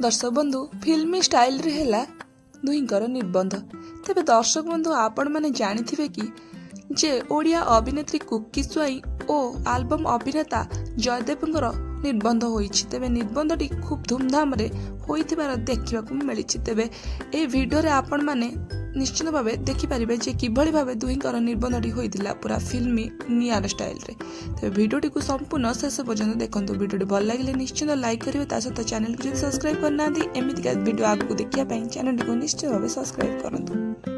दर्शक बंधु फिल्मी स्टाइल रे हैला दुहींकर निबंध। तेबे दर्शक बंधु आपण माने जानिथिबे कि जे ओडिया अभिनेत्री कुकी स्वाई और आल्बम अभिनेता जयदेवंकर निबंध होईछि। तेबे निबंधटी खूब धूमधाम रे होइथिबार देखिबाकू मिलिछि। तेबे ए वीडियो रे आपण माने निश्चित भाव देखिपारे जे किभଳି भाव दुहींकर निबंधटी होइतिला पूरा फिल्मी नियर स्टाइल रे। तेबे वीडियोटी को संपूर्ण शेष पर्यंत देखंतु। वीडियोटी भल लागिले निश्चित लाइक करिवे, ता सहित चैनल को जदि सब्सक्राइब करनांती एमितिका वीडियो आगु देखिया पई चैनल को निश्चित भाव सब्सक्राइब करंतु।